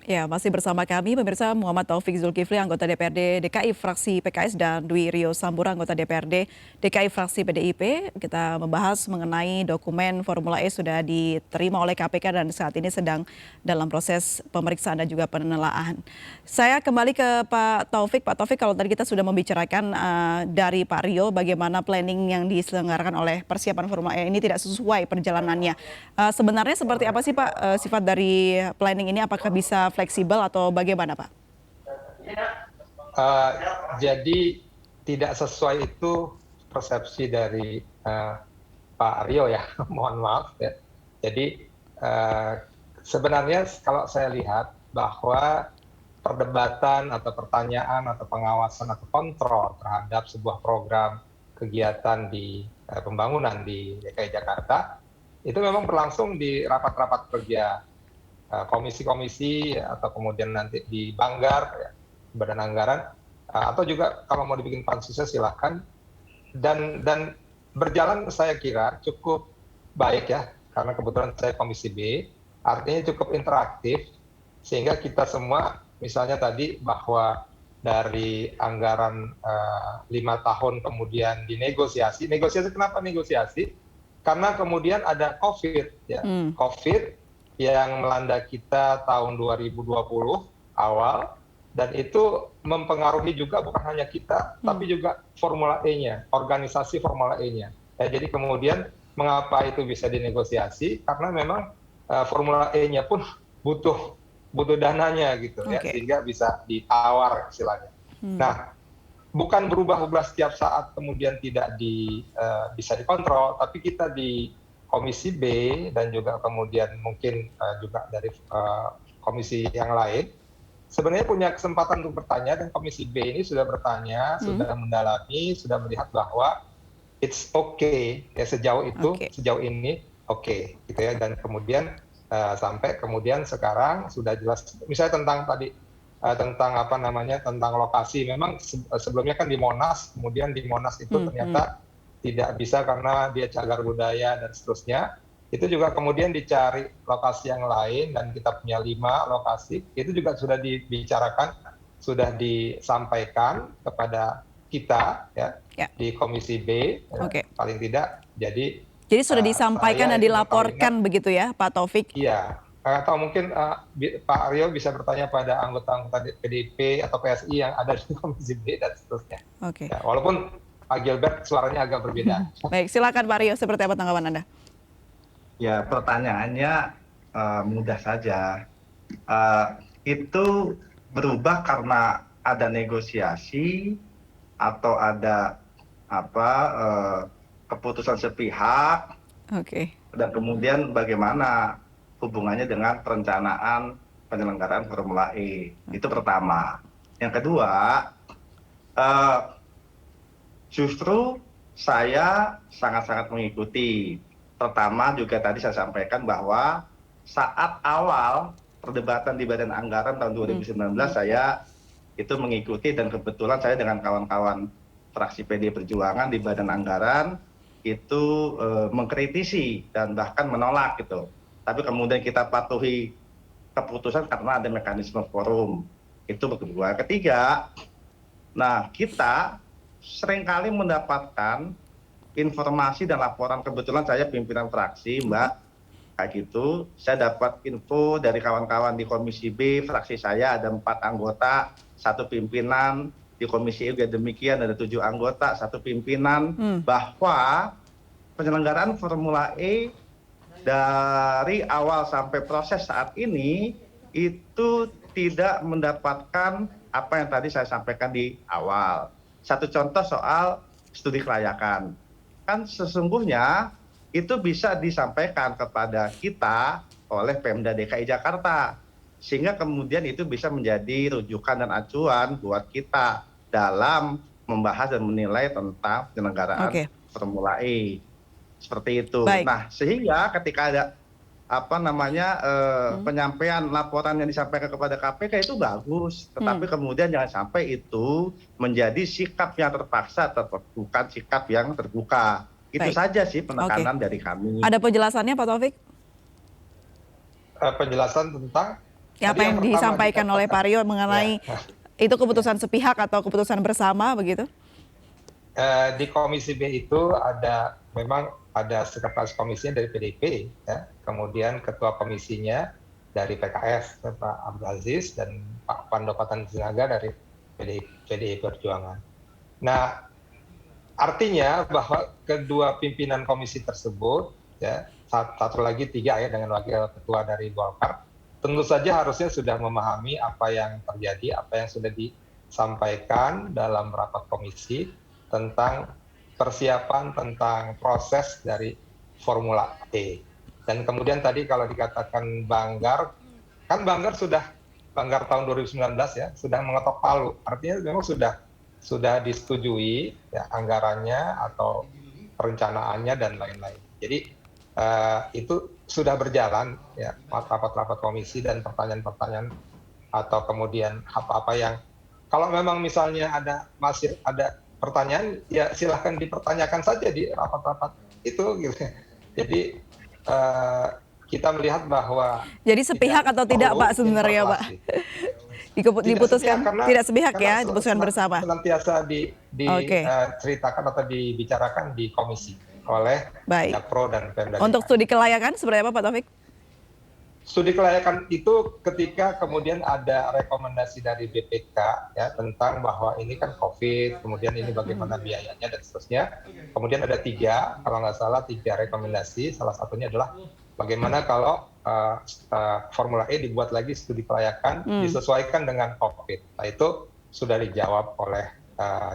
Ya, masih bersama kami pemirsa Muhammad Taufik Zulkifli, anggota DPRD DKI fraksi PKS, dan Dwi Rio Sambura, anggota DPRD DKI fraksi PDIP. Kita membahas mengenai dokumen Formula E sudah diterima oleh KPK dan saat ini sedang dalam proses pemeriksaan dan juga penelaahan. Saya kembali ke Pak Taufik. Pak Taufik, kalau tadi kita sudah membicarakan dari Pak Rio bagaimana planning yang diselenggarakan oleh persiapan Formula E ini tidak sesuai perjalanannya. Sebenarnya seperti apa sih Pak sifat dari planning ini? Apakah bisa fleksibel atau bagaimana Pak? Uh, jadi tidak sesuai itu persepsi dari Pak Rio ya, mohon maaf ya. Jadi sebenarnya kalau saya lihat bahwa perdebatan atau pertanyaan atau pengawasan atau kontrol terhadap sebuah program kegiatan di pembangunan di DKI Jakarta itu memang berlangsung di rapat-rapat kerja komisi-komisi atau kemudian nanti di Banggar, ya, Badan Anggaran, atau juga kalau mau dibikin pansusnya silahkan. Dan berjalan saya kira cukup baik ya, karena kebetulan saya Komisi B, artinya cukup interaktif, sehingga kita semua, misalnya tadi bahwa dari anggaran 5 tahun kemudian dinegosiasi. Negosiasi kenapa negosiasi? Karena kemudian ada COVID, ya, COVID yang melanda kita tahun 2020 awal, dan itu mempengaruhi juga bukan hanya kita, tapi juga Formula E-nya, organisasi Formula E-nya. Ya, jadi kemudian mengapa itu bisa dinegosiasi? Karena memang Formula E-nya pun butuh dananya gitu, ya, sehingga bisa ditawar istilahnya. Nah, bukan berubah-ubah setiap saat kemudian tidak bisa dikontrol, tapi kita di Komisi B dan juga kemudian mungkin juga dari komisi yang lain sebenarnya punya kesempatan untuk bertanya, dan Komisi B ini sudah bertanya, sudah mendalami, sudah melihat bahwa it's okay ya sejauh itu, sejauh ini oke, gitu ya. Dan kemudian sampai kemudian sekarang sudah jelas, misalnya tentang tadi tentang lokasi. Memang sebelumnya kan di Monas, kemudian di Monas itu ternyata tidak bisa karena dia cagar budaya dan seterusnya. Itu juga kemudian dicari lokasi yang lain, dan kita punya 5 lokasi. Itu juga sudah dibicarakan, sudah disampaikan kepada kita ya, di Komisi B, paling tidak. Jadi sudah disampaikan dan dilaporkan begitu ya Pak Taufik? Iya, atau mungkin Pak Aryo bisa bertanya pada anggota-anggota PDIP atau PSI yang ada di Komisi B dan seterusnya. Ya, walaupun Pak Gilbert suaranya agak berbeda. Baik, silakan Pak Rio, seperti apa tanggapan Anda? Ya, pertanyaannya mudah saja. Itu berubah karena ada negosiasi atau ada keputusan sepihak, dan kemudian bagaimana hubungannya dengan perencanaan penyelenggaraan Formula E. Itu pertama. Yang kedua, justru saya sangat-sangat mengikuti. Pertama juga tadi saya sampaikan bahwa saat awal perdebatan di Badan Anggaran tahun 2019 saya itu mengikuti, dan kebetulan saya dengan kawan-kawan fraksi PD Perjuangan di Badan Anggaran itu mengkritisi dan bahkan menolak gitu. Tapi kemudian kita patuhi keputusan karena ada mekanisme forum. Itu kedua. Ketiga, nah kita seringkali mendapatkan informasi dan laporan, kebetulan saya pimpinan fraksi Mbak, kayak gitu, saya dapat info dari kawan-kawan di Komisi B, fraksi saya ada 4 anggota, 1 pimpinan, di Komisi E juga demikian, ada 7 anggota, 1 pimpinan, bahwa penyelenggaraan Formula E dari awal sampai proses saat ini itu tidak mendapatkan apa yang tadi saya sampaikan di awal. Satu contoh soal studi kelayakan. Kan sesungguhnya itu bisa disampaikan kepada kita oleh Pemda DKI Jakarta. Sehingga kemudian itu bisa menjadi rujukan dan acuan buat kita dalam membahas dan menilai tentang penyelenggaraan Formula E. Seperti itu. Nah, sehingga ketika ada penyampaian laporan yang disampaikan kepada KPK itu bagus, tetapi kemudian jangan sampai itu menjadi sikap yang terpaksa atau bukan sikap yang terbuka. Itu saja sih penekanan dari kami. Ada penjelasannya Pak Taufik? Penjelasan tentang Ya, apa yang pertama disampaikan oleh Pak Rio mengenai ya, itu keputusan sepihak atau keputusan bersama begitu? di Komisi B itu memang ada sekretaris komisinya dari PDIP, ya, kemudian ketua komisinya dari PKS, Pak Abdul Aziz, dan Pak Pandopatan Sinaga dari PDI Perjuangan. Nah, artinya bahwa kedua pimpinan komisi tersebut, ya, satu lagi tiga ya dengan wakil ketua dari Golkar, tentu saja harusnya sudah memahami apa yang terjadi, apa yang sudah disampaikan dalam rapat komisi tentang persiapan tentang proses dari Formula E. Dan kemudian tadi kalau dikatakan Banggar, kan Banggar tahun 2019 ya, sudah mengetok palu. Artinya memang sudah disetujui ya, anggarannya atau perencanaannya dan lain-lain. Jadi itu sudah berjalan ya, rapat-rapat komisi dan pertanyaan-pertanyaan atau kemudian apa-apa yang kalau memang misalnya masih ada pertanyaan, ya silahkan dipertanyakan saja di rapat-rapat itu gitu. Jadi kita melihat bahwa Jadi sepihak atau tidak Pak sebenarnya Pak? Diputuskan tidak sepihak ya, diputuskan bersama. Senantiasa diceritakan atau dibicarakan di komisi oleh Jakpro dan Pemda. Untuk studi kelayakan seperti apa Pak Taufik? Studi kelayakan itu ketika kemudian ada rekomendasi dari BPK ya tentang bahwa ini kan COVID, kemudian ini bagaimana biayanya dan seterusnya. Kemudian ada kalau nggak salah tiga rekomendasi, salah satunya adalah bagaimana kalau Formula E dibuat lagi studi kelayakan disesuaikan dengan COVID. Nah itu sudah dijawab oleh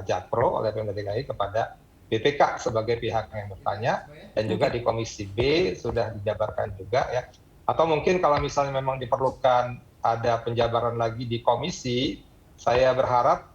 Jakpro, oleh Pemda DKI kepada BPK sebagai pihak yang bertanya, dan juga di Komisi B sudah dijabarkan juga ya. Atau mungkin kalau misalnya memang diperlukan ada penjabaran lagi di komisi, saya berharap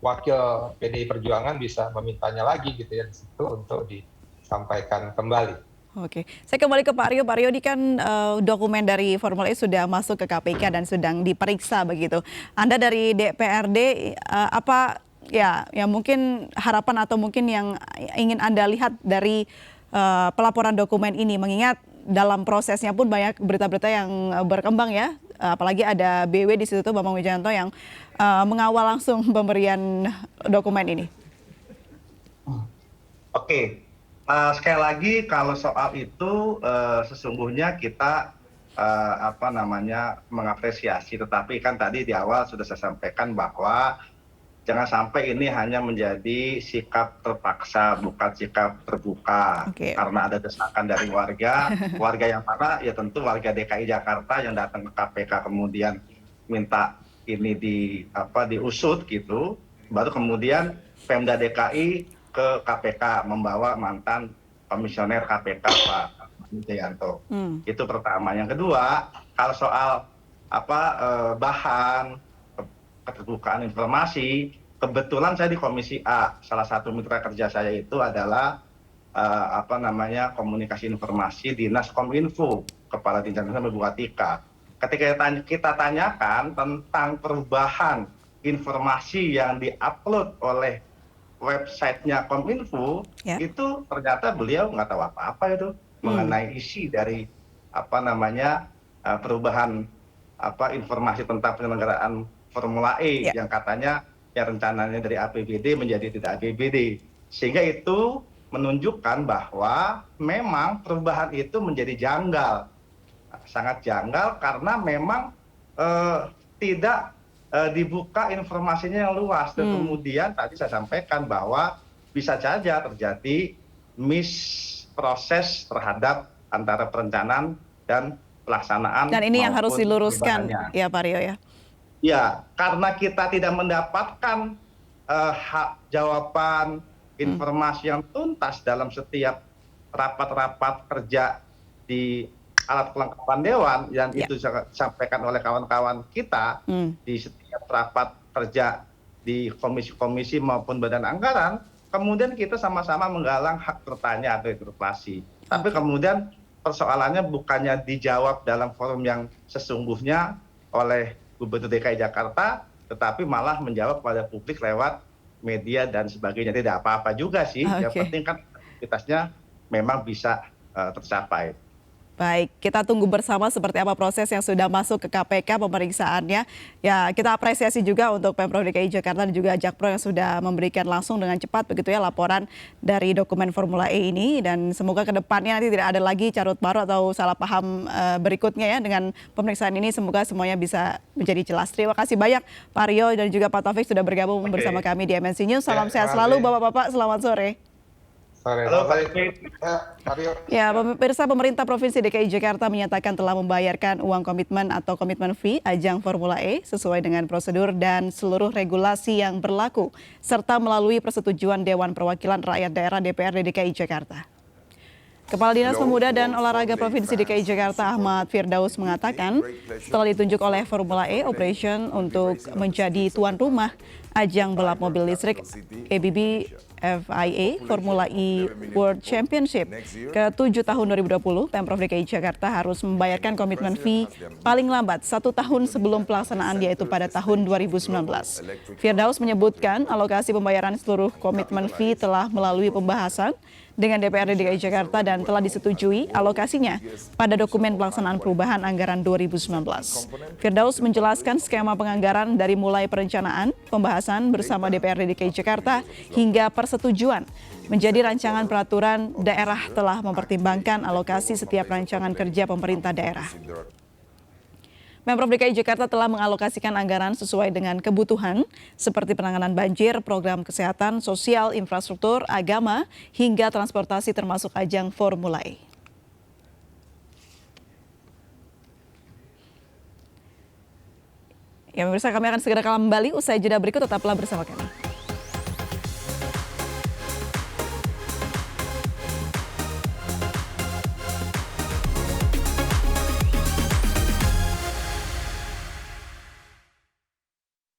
wakil PDI Perjuangan bisa memintanya lagi gitu ya di situ untuk disampaikan kembali. Oke, saya kembali ke Pak Rio. Pak Rio, ini kan dokumen dari Formula E sudah masuk ke KPK dan sedang diperiksa begitu. Anda dari DPRD apa ya mungkin harapan atau mungkin yang ingin Anda lihat dari pelaporan dokumen ini, mengingat dalam prosesnya pun banyak berita-berita yang berkembang ya, apalagi ada BW di situ, Bambang Wijayanto yang mengawal langsung pemberian dokumen ini. Oke, sekali lagi kalau soal itu sesungguhnya kita mengapresiasi, tetapi kan tadi di awal sudah saya sampaikan bahwa jangan sampai ini hanya menjadi sikap terpaksa, bukan sikap terbuka. Karena ada desakan dari warga yang mana ya tentu warga DKI Jakarta yang datang ke KPK kemudian minta ini diusut gitu, baru kemudian Pemda DKI ke KPK membawa mantan komisioner KPK Pak Wijayanto. Itu pertama. Yang kedua, kalau soal bahan keterbukaan informasi, kebetulan saya di Komisi A, salah satu mitra kerja saya itu adalah komunikasi informasi Dinas Kominfo, Kepala Dinas Buatika. Ketika kita tanyakan tentang perubahan informasi yang diupload oleh websitenya Kominfo, itu ternyata beliau nggak tahu apa-apa itu mengenai isi dari perubahan informasi tentang penyelenggaraan Formula E yang katanya ya rencananya dari APBD menjadi tidak APBD, sehingga itu menunjukkan bahwa memang perubahan itu menjadi janggal, sangat janggal karena memang tidak dibuka informasinya yang luas. Dan kemudian tadi saya sampaikan bahwa bisa saja terjadi misproses terhadap antara perencanaan dan pelaksanaan. Dan ini yang harus diluruskan ya Pak Rio ya. Ya, karena kita tidak mendapatkan jawaban informasi yang tuntas dalam setiap rapat-rapat kerja di alat kelengkapan Dewan yang itu disampaikan oleh kawan-kawan kita di setiap rapat kerja di komisi-komisi maupun badan anggaran, kemudian kita sama-sama menggalang hak bertanya atau interpelasi. Tapi kemudian persoalannya bukannya dijawab dalam forum yang sesungguhnya oleh Gubernur DKI Jakarta, tetapi malah menjawab pada publik lewat media dan sebagainya. Tidak apa-apa juga sih, yang penting kan aktivitasnya memang bisa tercapai. Baik, kita tunggu bersama seperti apa proses yang sudah masuk ke KPK pemeriksaannya. Ya, kita apresiasi juga untuk Pemprov DKI Jakarta dan juga Jakpro yang sudah memberikan langsung dengan cepat begitu ya laporan dari dokumen Formula E ini, dan semoga ke depannya nanti tidak ada lagi carut marut atau salah paham berikutnya ya dengan pemeriksaan ini. Semoga semuanya bisa menjadi jelas. Terima kasih banyak Pak Rio dan juga Pak Taufik sudah bergabung bersama kami di MNC News. Salam sehat selalu Bapak-bapak, selamat sore. Halo Pak Ya, pemirsa, pemerintah Provinsi DKI Jakarta menyatakan telah membayarkan uang komitmen atau komitmen fee ajang Formula E sesuai dengan prosedur dan seluruh regulasi yang berlaku, serta melalui persetujuan Dewan Perwakilan Rakyat Daerah DPRD DKI Jakarta. Kepala Dinas Pemuda dan Olahraga Provinsi DKI Jakarta Ahmad Firdaus mengatakan setelah ditunjuk oleh Formula E Operation untuk menjadi tuan rumah ajang balap mobil listrik ABB FIA Formula E World Championship ke-7 tahun 2020, Pemprov DKI Jakarta harus membayarkan komitmen fee paling lambat 1 tahun sebelum pelaksanaan, yaitu pada tahun 2019. Firdaus menyebutkan alokasi pembayaran seluruh komitmen fee telah melalui pembahasan dengan DPRD DKI Jakarta dan telah disetujui alokasinya pada dokumen pelaksanaan perubahan anggaran 2019. Firdaus menjelaskan skema penganggaran dari mulai perencanaan, pembahasan bersama DPRD DKI Jakarta hingga persetujuan menjadi rancangan peraturan daerah telah mempertimbangkan alokasi setiap rancangan kerja pemerintah daerah. Pemprov DKI Jakarta telah mengalokasikan anggaran sesuai dengan kebutuhan seperti penanganan banjir, program kesehatan, sosial, infrastruktur, agama, hingga transportasi termasuk ajang Formula E. Ya pemirsa, kami akan segera kembali usai jeda berikut, tetaplah bersama kami.